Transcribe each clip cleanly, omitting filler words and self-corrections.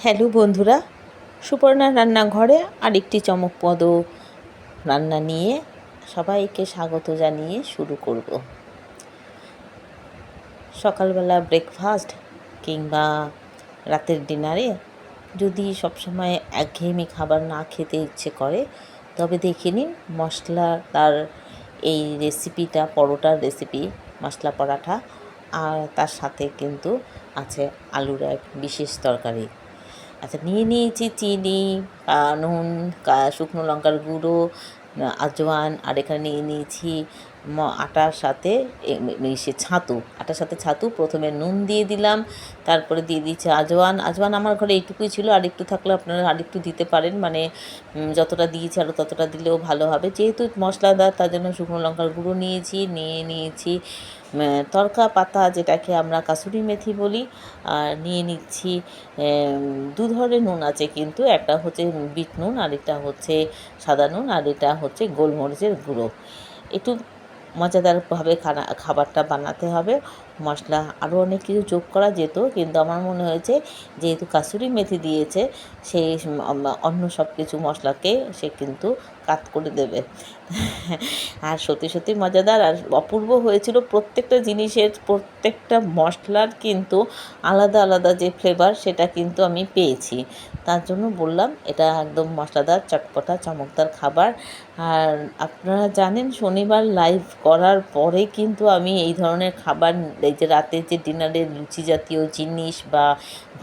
Hello বন্ধুরা, সুপর্ণা রান্নাঘরে আরেকটি চমকপ্রদ রান্না নিয়ে সবাইকে স্বাগত জানিয়ে শুরু করব। সকালবেলা ব্রেকফাস্ট কিংবা রাতের ডিনারে যদি সবসময় একঘেয়েমি খাবার না খেতে ইচ্ছে করে, তবে দেখে নিন মশলাদার এই রেসিপিটা, পরোটার রেসিপি, মশলা পরাঠা। আর তার সাথে কিন্তু আছে আলুর এক বিশেষ তরকারি। আচ্ছা, নিয়ে নিয়েছি চিনি, নুন, শুকনো লঙ্কার গুঁড়ো, আজওয়ান, আর এখানে নিয়ে নিয়েছি আটার সাথে আটার সাথে ছাতু। প্রথমে নুন দিয়ে দিলাম, তারপরে দিয়ে দিয়েছি আজওয়ান আমার ঘরে এইটুকুই ছিল, আর একটু থাকলে আপনারা আরেকটু দিতে পারেন, মানে যতটা দিয়েছি আরও ততটা দিলেও ভালো হবে। যেহেতু মশলাদার, তার জন্য শুকনো লঙ্কার গুঁড়ো নিয়েছি তরকা পাতা, যেটাকে আমরা কাসুরি মেথি বলি। আর নিয়ে নিচ্ছি দু ধরনের নুন আছে, কিন্তু একটা হচ্ছে বিট নুন, আর এটা হচ্ছে সাদা নুন, আর এটা হচ্ছে গোলমরিচের গুঁড়ো। একটু মজাদারভাবে খাবারটা বানাতে হবে। মশলা আরও অনেক কিছু যোগ করা যেত, কিন্তু আমার মনে হয়েছে যেহেতু কাসুরি মেথি দিয়েছে, সেই অন্য সব কিছু মশলাকে সে কিন্তু কাট করে দেবে। আর সত্যি সত্যি মজাদার আর অপূর্ব হয়েছিল। প্রত্যেকটা জিনিসের, প্রত্যেকটা মশলার কিন্তু আলাদা আলাদা যে ফ্লেভার, সেটা কিন্তু আমি পেয়েছি। তার জন্য বললাম এটা একদম মশলাদার, চটপটা, চমকদার খাবার। আর আপনারা জানেন, শনিবার লাইভ করার পরে কিন্তু আমি এই ধরনের খাবার, এই যে রাতে যে ডিনারে লুচি জাতীয় জিনিস বা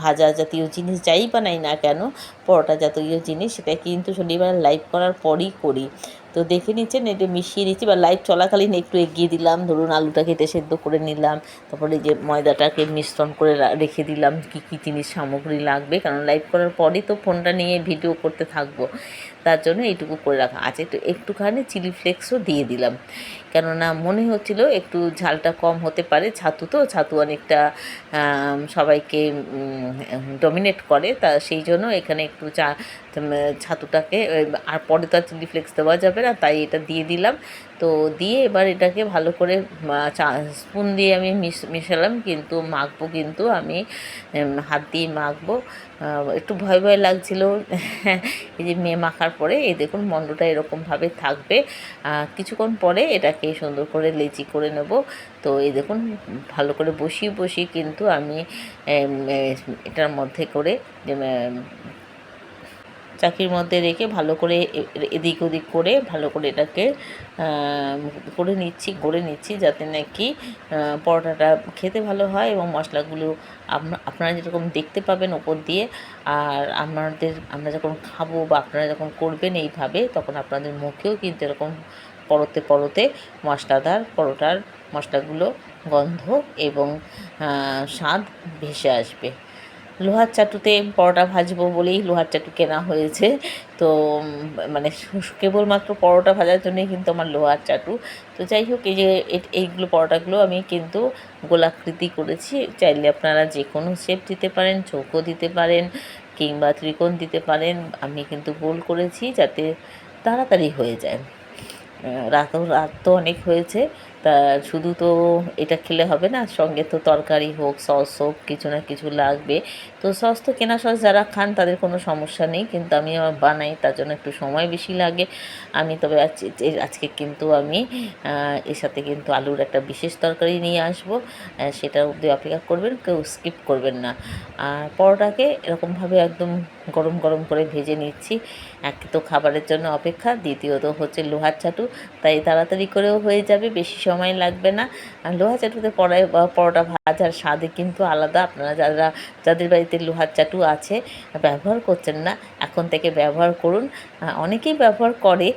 ভাজা জাতীয় জিনিস যাই বানাই না কেন, পরোটা জাতীয় জিনিস, সেটা কিন্তু শনিবার লাইভ করার পরই করি। তো দেখে নিচ্ছেন, একটু মিশিয়ে দিচ্ছি, বা লাইভ চলাকালীন একটু এগিয়ে দিলাম। ধরুন আলুটা কেটে সেদ্ধ করে নিলাম, তারপরে যে ময়দাটাকে মিশ্রণ করে রেখে দিলাম, কী জিনিস সামগ্রী লাগবে, কারণ লাইভ করার পরই তো ফোনটা নিয়ে ভিডিও করতে থাকবো। তার জন্য এইটুকু করে রাখা আছে। একটুখানি চিলি ফ্লেক্সও দিয়ে দিলাম, কেননা মনে হচ্ছিল একটু ঝালটা কম হতে পারে। ছাতু অনেকটা সবাইকে ডমিনেট করে, তা সেই জন্য এখানে একটু ছাতুটাকে, আর পরে তো আর চিলি ফ্লেক্স দেওয়া যাবে না, তাই এটা দিয়ে দিলাম। তো দিয়ে এবার এটাকে ভালো করে স্পুন দিয়ে আমি মিশালাম, কিন্তু মাখবো, কিন্তু আমি হাত দিয়ে মাখবো। একটু ভয় ভয় লাগছিল। এই যে মাখার পরে এই দেখুন মণ্ডটা এরকমভাবে থাকবে। কিছুক্ষণ পরে এটাকে সুন্দর করে লেচি করে নেব। তো এই দেখুন ভালো করে বসিয়ে কিন্তু আমি এটার মধ্যে করে চাকির মধ্যে রেখে ভালো করে এদিক ওদিক করে ভালো করে এটাকে গড়ে নিচ্ছি, যাতে নাকি পরোটাটা খেতে ভালো হয় এবং মশলাগুলো আপনারা যেরকম দেখতে পাবেন ওপর দিয়ে। আর আমরা যখন খাবো বা আপনারা যখন করবেন এইভাবে, তখন আপনাদের মুখেও কিন্তু এরকম পরতে মশলাদার পরোটার মশলাগুলো গন্ধ এবং স্বাদ ভেসে আসবে। লোহার চাটুতে পরোটা ভাজবো বলেই লোহার চাটু কেনা হয়েছে। তো মানে কেবলমাত্র পরোটা ভাজার জন্যই কিন্তু আমার লোহার চাটু। তো যাই হোক, এই যে এইগুলো পরোটাগুলো আমি কিন্তু গোলাকৃতি করেছি। চাইলে আপনারা যে কোনো শেপ দিতে পারেন, চৌকো দিতে পারেন, কিংবা ত্রিকোণ দিতে পারেন। আমি কিন্তু গোল করেছি যাতে তাড়াতাড়ি হয়ে যায়। রাত তো অনেক হয়েছে, তা শুধু তো এটা খেলে হবে না, সঙ্গে তো তরকারি হোক, সস হোক, কিছু না কিছু লাগবে। তো সস তো কেনা সস যারা খান তাদের কোনো সমস্যা নেই, কিন্তু আমি বানাই, তার জন্য একটু সময় বেশি লাগে। তবে আজকে কিন্তু আমি এর সাথে কিন্তু আলুর একটা বিশেষ তরকারি নিয়ে আসবো, সেটা অবধি অপেক্ষা করবেন, কেউ স্কিপ করবেন না। আর পরোটাকে এরকমভাবে একদম গরম গরম করে ভেজে নিচ্ছি। এক তো খাবারের জন্য অপেক্ষা, দ্বিতীয়ত হচ্ছে লোহার চাটু, তাই তাড়াতাড়ি করেও হয়ে যাবে, বেশি সময় লাগবে না। আর লোহার চাটুতে পরোটা ভাজার স্বাদে কিন্তু আলাদা। আপনারা যাদের বাড়িতে লোহার চাটু আছে, ব্যবহার করছেন না, এখন থেকে ব্যবহার করুন। অনেকেই ব্যবহার করে,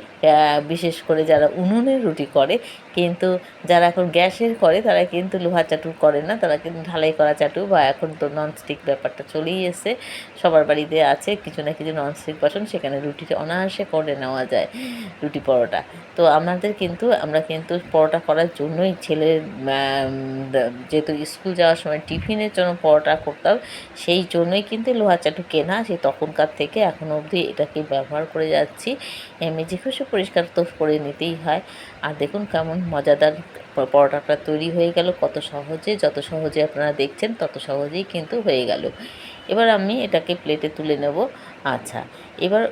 বিশেষ করে যারা উনুনের রুটি করে, কিন্তু যারা এখন গ্যাসের করে তারা কিন্তু লোহার চাটু করে না, তারা কিন্তু ঢালাই করা চাটু, বা এখন তো ননস্টিক ব্যাপারটা চলেই এসে সবার বাড়িতে আছে কিছু না কিছু ননস্টিক বাসন, সেখানে রুটিটা অনায়াসে করে নেওয়া যায়, রুটি পরোটা। তো আমরা কিন্তু পরোটা করার জন্যই ছেলের যেহেতু স্কুল যাওয়ার সময় টিফিনের জন্য পরোটা করতাম, সেই জন্যই কিন্তু লোহার চাটু কেনা, সেই তখনকার থেকে এখনও অবধি এটাকে ব্যবহার করে যাচ্ছি। মেজে ঘষে পরিষ্কার তো করে নিতেই হয়। আর দেখুন কেমন মজাদার পরোটাটা তৈরি হয়ে গেল, কত সহজে, যত সহজে আপনারা দেখছেন তত সহজেই কিন্তু হয়ে গেল। এবার আমি এটাকে প্লেটে তুলে নেব। আচ্ছা, এবার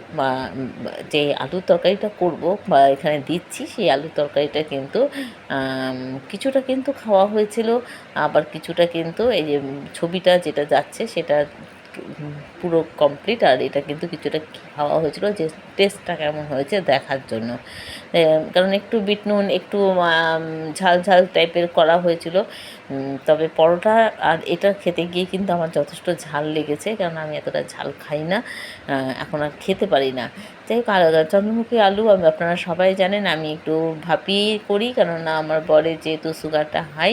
যে আলুর তরকারিটা করব বা এখানে দিচ্ছি, সেই আলুর তরকারিটা কিন্তু কিছুটা কিন্তু খাওয়া হয়েছিল, আবার কিছুটা কিন্তু এই যে ছবিটা যেটা যাচ্ছে সেটা পুরো কমপ্লিট, আর এটা কিন্তু কিছুটা খাওয়া হয়েছিল যে টেস্টটা কেমন হয়েছে দেখার জন্য। কারণ একটু বিট নুন, একটু ঝাল ঝাল টাইপের করা হয়েছিল। তবে পরোটা আর এটা খেতে গিয়ে কিন্তু আমার যথেষ্ট ঝাল লেগেছে, কারণ আমি এতটা ঝাল খাই না, এখন আর খেতে পারি না। যাই হোক, চন্দ্রমুখী আলু আপনারা সবাই জানেন আমি একটু ভাপিয়েই করি, কেননা আমার বরের যেহেতু সুগারটা হাই,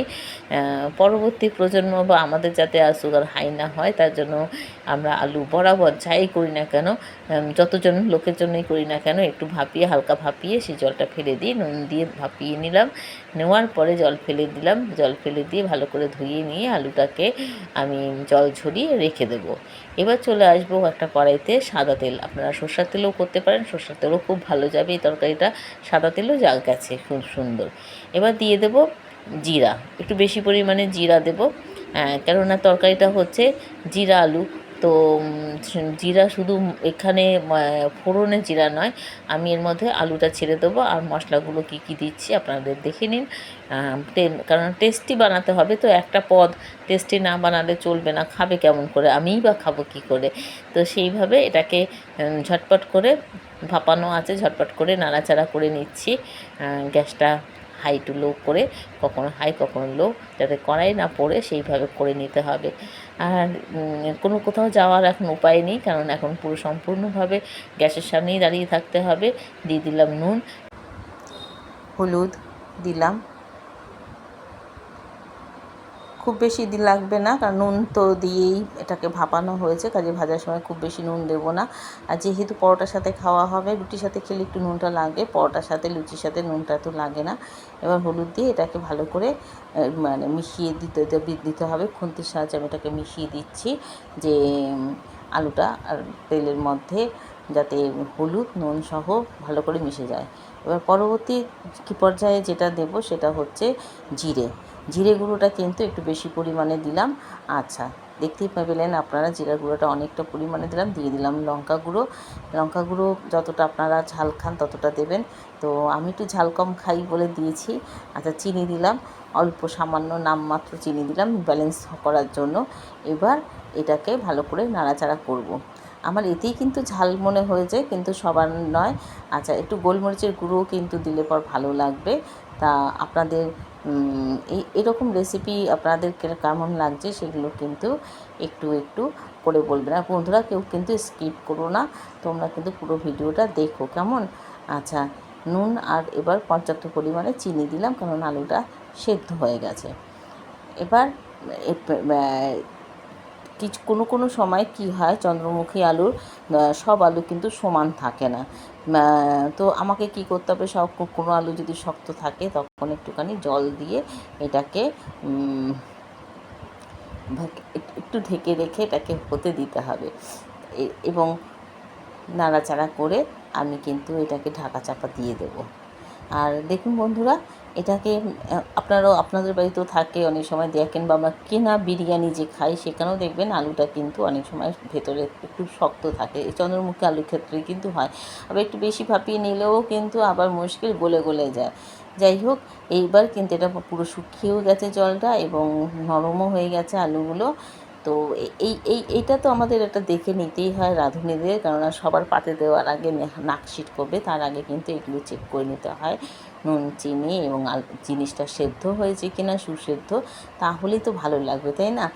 পরবর্তী প্রজন্ম বা আমাদের যাতে আর সুগার হাই না হয় তার জন্য আমরা আলু বরাবর যাই করি না কেন, যতজন লোকের জন্যই করি না কেন, একটু ভাপিয়ে, হালকা ভাপিয়ে সেই জলটা ফেলে দিই, নুন দিয়ে ভাপিয়ে নিলাম, নেওয়ার পরে জল ফেলে দিলাম, জল ফেলে দিয়ে ভালো করে ধুয়ে নিয়ে আলুটাকে আমি জল ঝরিয়ে রেখে দেবো। এবার চলে আসবো একটা কড়াইতে সাদা তেল, আপনারা সরষের তেলেও করতে পারেন, সরষের তেলও খুব ভালো যাবে এই তরকারিটা, সাদা তেলও যা গেছে খুব সুন্দর। এবার দিয়ে দেবো জিরা, একটু বেশি পরিমাণে জিরা দেবো, কেননা তরকারিটা হচ্ছে জিরা আলু, তো জিরা শুধু এখানে ফোড়নে জিরা নয়, আমি এর মধ্যে আলুটা ছেড়ে দেবো, আর মশলাগুলো কী কী দিচ্ছি আপনাদের দেখে নিন। কারণ টেস্টি বানাতে হবে, তো একটা পদ টেস্টি না বানালে চলবে না, খাবে কেমন করে, আমিই বা খাবো কী করে। তো সেইভাবে এটাকে ঝটপট করে ভাপানো আছে, ঝটপট করে নাড়াচাড়া করে নিচ্ছি, গ্যাসটা হাই টু লো করে, কখনো হাই কখনো লো, যাতে কড়াই না পড়ে সেইভাবে করে নিতে হবে। আর কোনো কোথাও যাওয়ার এখন উপায় নেই, কারণ এখন পুরো সম্পূর্ণভাবে গ্যাসের সামনেই দাঁড়িয়ে থাকতে হবে। দিয়ে দিলাম নুন, হলুদ দিলাম, খুব বেশি লাগবে না, কারণ নুন তো দিয়েই এটাকে ভাপানো হয়েছে, কাজে ভাজার সময় খুব বেশি নুন দেবো না। আর যেহেতু পরোটার সাথে খাওয়া হবে, রুটির সাথে খেলে একটু নুনটা লাগে, পরোটার সাথে লুচির সাথে নুনটা তো লাগে না। এবার হলুদ দিয়ে এটাকে ভালো করে মানে মিশিয়ে দিতে হবে, খুন্তির সাহায্যে আমি এটাকে মিশিয়ে দিচ্ছি, যে আলুটা আর তেলের মধ্যে যাতে হলুদ নুন সহ ভালো করে মিশে যায়। এবার পরবর্তী কী পর্যায়ে যেটা দেব সেটা হচ্ছে জিরে গুঁড়োটা কিন্তু একটু বেশি পরিমাণে দিলাম। আচ্ছা, দেখতেই পেলেন আপনারা জিরা গুঁড়োটা অনেকটা পরিমাণে দিলাম। দিয়ে দিলাম লঙ্কা গুঁড়ো যতটা আপনারা ঝাল খান ততটা দেবেন, তো আমি একটু ঝাল কম খাই বলে দিয়েছি। আচ্ছা, চিনি দিলাম, অল্প সামান্য নামমাত্র চিনি দিলাম ব্যালেন্স করার জন্য। এবার এটাকে ভালো করে নাড়াচাড়া করব। আমার এতেই কিন্তু ঝাল মনে হয়েছে, কিন্তু সবার নয়। আচ্ছা, একটু গোলমরিচের গুঁড়োও কিন্তু দিলে পর ভালো লাগবে। তা আপনাদের এরকম রেসিপি আপনাদের কেমন লাগছে সেগুলো কিন্তু একটু একটু করে বলবেন। আর বন্ধুরা, কেউ কিন্তু স্কিপ করো না, তোমরা কিন্তু পুরো ভিডিওটা দেখো কেমন। আচ্ছা, নুন আর এবার পর্যাপ্ত পরিমাণে চিনি দিলাম, কারণ আলুটা সেদ্ধ হয়ে গেছে। এবার কোনো সময় কি হয়, চন্দ্রমুখী আলুর সব আলু কিন্তু সমান থাকে না, তো আমাকে কি করতে হবে, কোনো আলু যদি শক্ত থাকে তখন একটুখানি জল দিয়ে এটাকে একটু ঢেকে রেখে এটাকে হতে দিতে হবে, এবং নাড়াচাড়া করে আমি কিন্তু এটাকে ঢাকা চাপা দিয়ে দেবো। আর দেখুন বন্ধুরা, এটাকে আপনারাও আপনাদের বাড়িতেও থাকে, অনেক সময় দেখেন, বা আমরা কেনা বিরিয়ানি যে খাই সেখানেও দেখবেন আলুটা কিন্তু অনেক সময় ভেতরে একটু শক্ত থাকে, এই চন্দ্রমুখী আলুর ক্ষেত্রে কিন্তু হয়। আবার একটু বেশি ভাপিয়ে নিলেও কিন্তু আবার মুশকিল, গলে যায়। যাই হোক, এইবার কিন্তু এটা পুরো শুকিয়েও গেছে জলটা, এবং নরমও হয়ে গেছে আলুগুলো। তো এইটা তো আমাদের একটা দেখে নিতেই হয় রাঁধুনিদের, কেননা সবার পাতে দেওয়ার আগে নাক করবে, তার আগে কিন্তু এগুলো চেক করে নিতে হয়, নুন চিনি এবং জিনিসটা সেদ্ধ হয়েছে কিনা, সুসেদ্ধ, তাহলেই তো ভালো লাগবে, তাই না?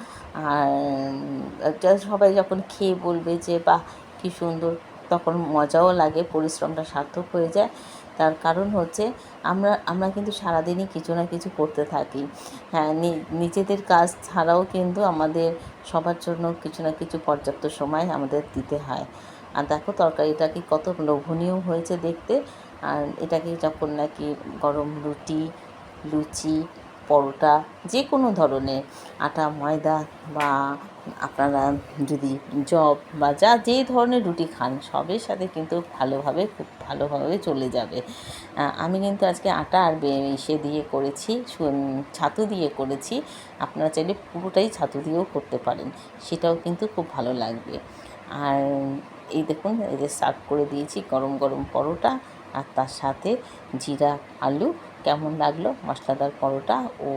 আর সবাই যখন খেয়ে বলবে যে বাহ কী সুন্দর, তখন মজাও লাগে, পরিশ্রমটা সার্থক হয়ে যায়। তার কারণ হচ্ছে আমরা কিন্তু সারাদিনই কিছু না কিছু করতে থাকি, হ্যাঁ, নিজেদের কাজ ছাড়াও কিন্তু আমাদের সবার জন্য কিছু না কিছু পর্যাপ্ত সময় আমাদের দিতে হয়। আর দেখো তরকারিটা কি কত লোভনীয় হয়েছে দেখতে। আর এটাকে যখন নাকি গরম রুটি, লুচি পরোটা যে কোনো ধরনের আটা ময়দা বা আপনারা যদি জব বা যে ধরনের রুটি খান সবের সাথে কিন্তু খুব ভালোভাবে চলে যাবে। আমি কিন্তু আজকে আটা আর ইসে দিয়ে করেছি, ছাতু দিয়ে করেছি। আপনারা চাইলে পুরোটাই ছাতু দিয়েও করতে পারেন, সেটাও কিন্তু খুব ভালো লাগবে। আর এই দেখুন, এই যে সার্ভ করে দিয়েছি গরম গরম পরোটা, আর তার সাথে জিরা আলু। কেমন লাগলো মশলাদার পরোটা ও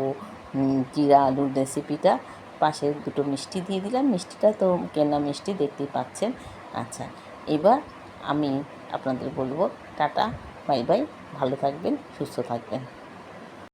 জিরা আলুর রেসিপিটা? পাশে দুটো মিষ্টি দিয়ে দিলাম, মিষ্টিটা তো কেনা মিষ্টি, দেখতেই পাচ্ছেন। আচ্ছা, এবার আমি আপনাদের বলবো টাটা, বাই বাই, ভালো থাকবেন, সুস্থ থাকবেন।